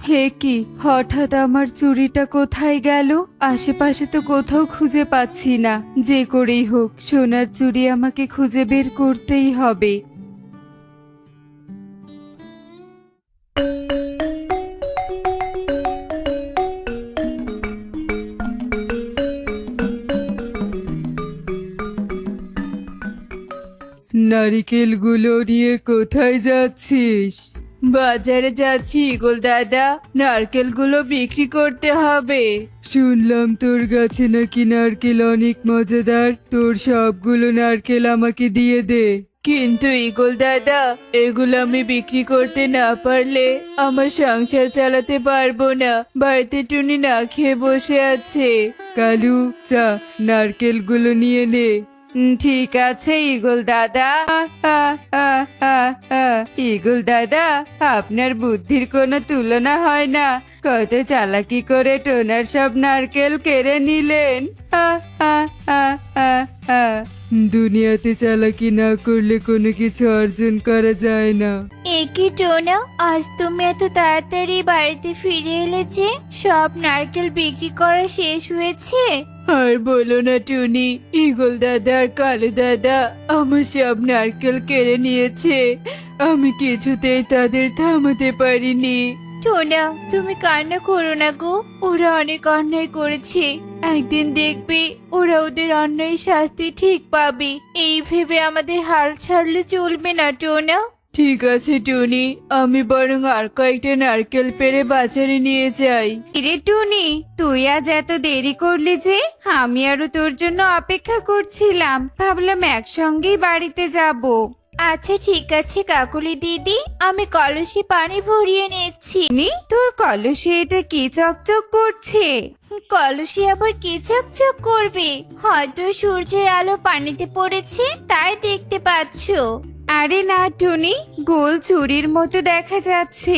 হে কি, হঠাৎ আমার চুড়িটা কোথায় গেল? আশেপাশে তো কোথাও খুঁজে পাচ্ছি না। যে করেই হোক সোনার চুড়ি আমাকে খুঁজে বের করতেই হবে। নারিকেলগুলো নিয়ে কোথায় যাচ্ছিস? বাজারে যাচ্ছি ইগল দাদা, নারকেলগুলো বিক্রি করতে হবে। শুনলাম তোর গাছে নাকি নারকেল অনেক মজাদার, তোর সবগুলো নারকেল আমাকে দিয়ে দে। কিন্তু ইগল দাদা, এগুলো আমি বিক্রি করতে না পারলে আমার সংসার চালাতে পারবো না। বাড়িতে টুনি না খেয়ে বসে আছে। কালু, চা, নারকেলগুলো নিয়ে নে। ঠিক আছে ইগল দাদা। ইগল দাদা, আপনার বুদ্ধির কোনো তুলনা হয় না। কত চালাকি করে টোনার সব নারকেল কেড়ে নিলেন। দুনিয়াতে চালাকি না করলে কোনো কিছু অর্জন করা যায় না। একি টোনা, আজ তুমি এত তাড়াতাড়ি বাড়িতে ফিরে এলে যে? সব নারকেল বিক্রি করা শেষ হয়েছে? আর বলো না টুনি, ইগল দাদা আর কালু দাদা আমার সব নারকেল কেড়ে নিয়েছে। আমি কিছুতেই তাদের থামাতে পারিনি। টোনা, তুমি কান্না করো না গো। ওরা অনেক অন্যায় করেছে। একদিন দেখবে ওরা ওদের অন্যায় শাস্তি ঠিক পাবে। এই ভেবে আমাদের হাল ছাড়লে চলবে না টোনা। ঠিক আছে টুনি, আমি বরং আর কয়েকটা নারকেল পেড়ে বাজারে নিয়ে যাই। রে টুনি, তুই আজ এত দেরি করলি যে? আমি আরো তোর জন্য অপেক্ষা করছিলাম, ভাবলাম একসঙ্গেই বাড়িতে যাব। আচ্ছা ঠিক আছে কাকুলি দিদি, আমি কলসি পানি ভরিয়ে নিচ্ছি। তোর কলসি এটা কি চকচক করছে? কলসি আবার কি চকচক করবে? হয়তো সূর্যের আলো পানিতে পড়েছে, তাই দেখতে পাচ্ছো। আরে না টুনি, গোল চুড়ির মতো দেখা যাচ্ছে।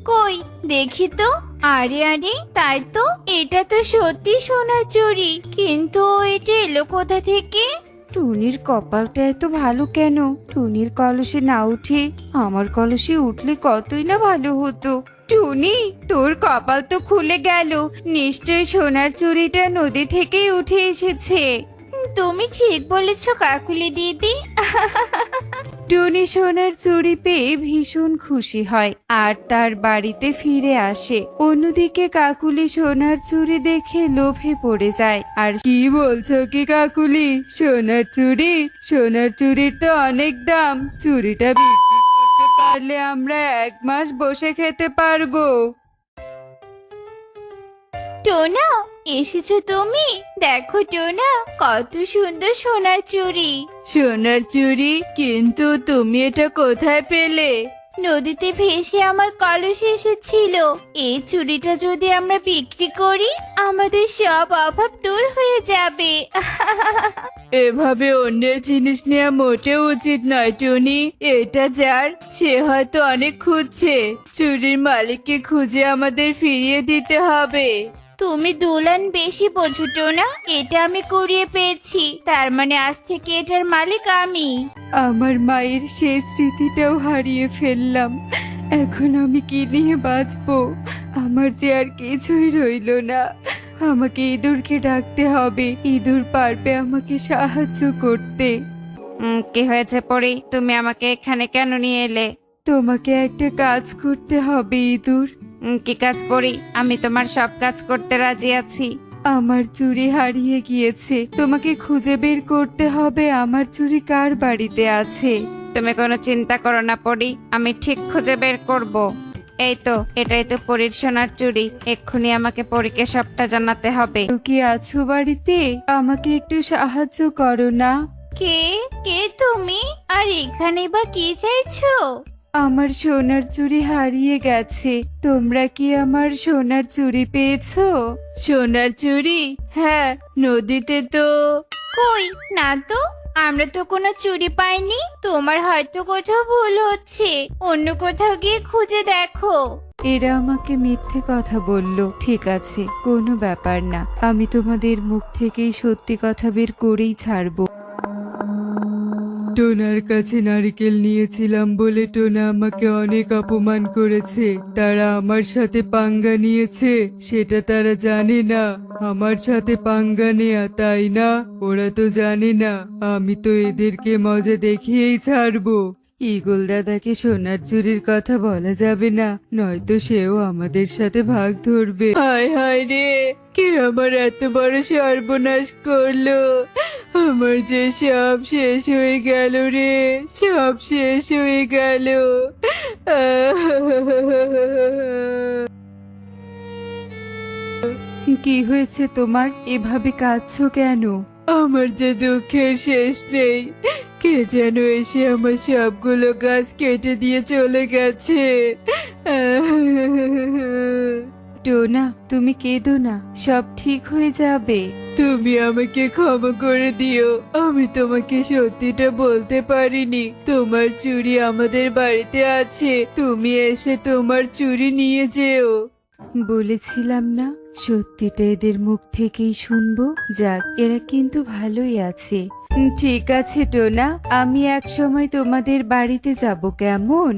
কই দেখি তো। আরে আরে, তাই তো, এটা তো সত্যি সোনার চুড়ি। কিন্তু এটা এলো কোথা থেকে? টুনির কপালটা এত ভালো কেন? টুনির কলসে না উঠে আমার কলসে উঠলে কতই না ভালো হতো। টুনি, তোর কপাল তো খুলে গেল। নিশ্চয়ই সোনার চুড়িটা নদী থেকেই উঠে এসেছে। তুমি ঠিক বলেছ কাকুলি দিদি। টুনি সোনার চুড়ি পেয়ে ভীষণ খুশি হয় আর তার বাড়িতে ফিরে আসে। অন্যদিকে কাকুলি সোনার চুড়ি দেখে লোভে পড়ে যায়। আর কি বলছো কি কাকুলি, সোনার চুড়ি? সোনার চুড়ির তো অনেক দাম। চুড়িটা বিক্রি করতে পারলে আমরা 1 মাস বসে খেতে পারবো। টোনা, এসেছো তুমি? দেখো টোনা, কত সুন্দর সোনার চুড়ি। সোনার চুড়ি? কিন্তু তুমি এটা কোথায় পেলে? নদীতে ভেসে আমার কলসে এসেছিল। এই চুড়িটা যদি আমরা বিক্রি করি, আমাদের সব অভাব দূর হয়ে যাবে। এভাবে অন্যের জিনিস নেওয়া মোটেও উচিত নয় টুনি। এটা যার, সে হয়তো অনেক খুঁজছে। চুরির মালিককে খুঁজে আমাদের ফিরিয়ে দিতে হবে। তুমি দুলান বেশি বোঝো টোনা। এটা আমি কুড়িয়ে পেয়েছি, তার মানে আজ থেকে এটার মালিক আমি। আমার মায়ের সেই স্মৃতিটাও হারিয়ে ফেললাম। এখন আমি কি নিয়ে বাঁচবো? আমার যে আর কিছুই রইলো না। আমাকে ইঁদুরকে ডাকতে হবে। ইঁদুর পারবে আমাকে সাহায্য করতে। কি হয়েছে পরি? তুমি আমাকে এখানে কেন নিয়ে এলে? তোমাকে একটা কাজ করতে হবে ইঁদুর। কি কাজ পরি? আমি তোমার সব কাজ করতে রাজি আছি। আমার চুড়ি হারিয়ে গিয়েছে। তোমাকে খুঁজে বের করতে হবে আমার চুড়ি কার বাড়িতে আছে। তুমি কোনো চিন্তা করো না পরি, আমি ঠিক খুঁজে বের করব। এই তো, এটাই তো পরীর সোনার চুড়ি। এক্ষুনি আমাকে পরীকে সবটা জানাতে হবে। তো কি আছো বাড়িতে? আমাকে একটু সাহায্য করো না। কে কে তুমি? আর এখানে বা কি চাইছো? আমার সোনার চুড়ি হারিয়ে গেছে। তোমরা কি আমার সোনার চুড়ি পেয়েছো? সোনার চুড়ি? হ্যাঁ, নদীতে তো। কই না তো, আমরা তো কোনো চুড়ি পাইনি। তোমার হয়তো কোথাও ভুল হচ্ছে, অন্য কোথাও গিয়ে খুঁজে দেখো। এরা আমাকে মিথ্যে কথা বলল। ঠিক আছে, কোনো ব্যাপার না, আমি তোমাদের মুখ থেকেই সত্যি কথা বের করেই ছাড়বো। টোনার কাছে নারকেল নিয়েছিলাম বলে টোনা আমাকে অনেক অপমান করেছে। তারা আমার সাথে পাঙ্গা নিয়েছে সেটা তারা জানে না। আমার সাথে পাঙ্গা নেয়া, তাই না? ওরা তো জানে না। আমি তো এদেরকে মজা দেখিয়েই ছাড়বো। ঈগল দাদাকে সোনার চুরির কথা বলা যাবে না, নয়তো সেও আমাদের সাথে ভাগ ধরবে। হায় হায় রে, কে আমার এত বড় সর্বনাশ করলো? আমার যে সব শেষ হয়ে গেল রে, সব শেষ হয়ে গেল। কি হয়েছে তোমার? এভাবে কাঁদছো কেন? আমার যে দুঃখের শেষ নেই। কে যেন এসে আমার সবগুলো গাছ কেটে দিয়ে চলে গেছে। টোনা, তুমি কেঁদো না, সব ঠিক হয়ে যাবে। তুমি আমাকে ক্ষমা করে দিও। আমি তোমাকে সত্যিটা বলতে পারিনি। তোমার চুড়ি আমাদের বাড়িতে আছে, তুমি এসে তোমার চুড়ি নিয়ে যেও। বলেছিলাম না, সত্যিটা এদের মুখ থেকেই শুনবো। যাক, এরা কিন্তু ভালোই আছে। ঠিক আছে টোনা, আমি এক সময় তোমাদের বাড়িতে যাব, কেমন?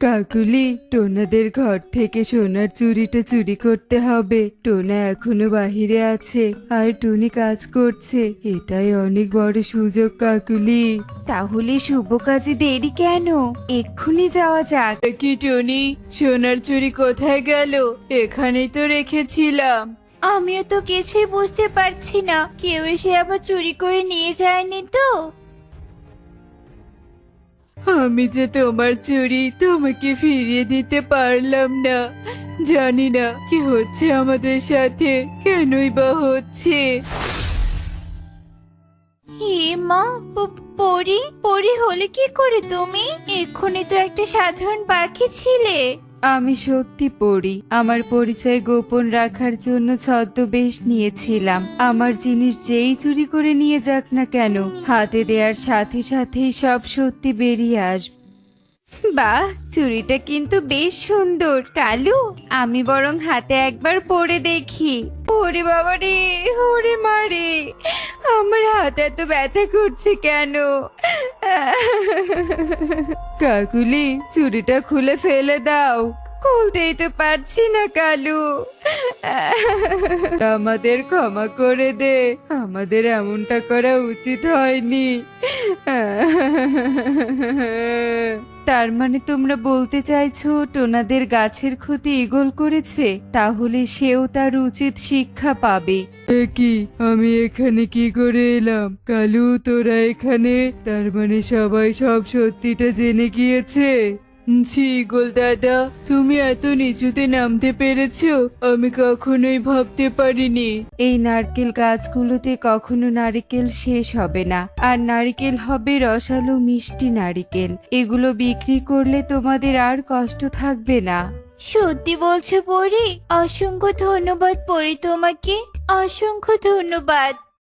কাকুলি, টোনাদের ঘর থেকে সোনার চুড়িটা চুরি করতে হবে। টোনা এখনো বাহিরে আছে আর টুনি কাজ করছে। এটাই অনেক বড় সুযোগ কাকুলি। তাহলে শুভ কাজে দেরি কেন? এক্ষুনি যাওয়া যাক। কি টুনি, সোনার চুড়ি কোথায় গেল? এখানেই তো রেখেছিলাম। আমিও তো কিছুই বুঝতে পারছি না, কেউ এসে আবার চুরি করে নিয়ে যায়নি তো? আমি যে তোমার চুড়ি তোমাকে ফিরিয়ে দিতে পারলাম না। জানি না কি হচ্ছে আমাদের সাথে, কেনই বা হচ্ছে। হে মা, পরি পরি হলে কি করে তুমি? এক্ষুনি তো একটা সাধারণ পাখি ছিলে। আমি সত্যি পড়ি। আমার পরিচয় গোপন রাখার জন্য ছদ্মবেশ নিয়েছিলাম। আমার জিনিস যেই চুরি করে নিয়ে যাক না কেন, হাতে দেওয়ার সাথে সাথেই সব সত্যি বেরিয়ে আসবে। বাহ, চুড়িটা কিন্তু বেশ সুন্দর। কালু, আমি বরং হাতে একবার পরে দেখি। ওরে বাবা রে, ওরে মারে, আমার হাত এত ব্যথা করছে কেন? কাকুলি, চুড়িটা খুলে ফেলে দাও। খুলতেই তো পারছি না কালু। আমাদের ক্ষমা করে দে, আমাদের এমনটা করা উচিত হয়নি। তার মানে তোমরা বলতে চাইছো টোনাদের গাছের ক্ষতি ঈগল করেছে? তাহলে সেও তার উচিত শিক্ষা পাবে। কি, আমি এখানে কি করে এলাম? কালু, তোরা এখানে? তার মানে সবাই সব সত্যিটা জেনে গিয়েছে। ছি ঈগল দাদা, তুমি এত নিচুতে নামতে পেরেছো, আমি কখনোই ভাবতে পারিনি। এই নারকেল গাছগুলোতে কখনো নারকেল শেষ হবে না, আর নারকেল হবে রসালো মিষ্টি নারকেল। এগুলো বিক্রি করলে তোমাদের আর কষ্ট থাকবে না। সত্যি বলছো পরি? অসংখ্য ধন্যবাদ পরি, তোমাকে অসংখ্য ধন্যবাদ।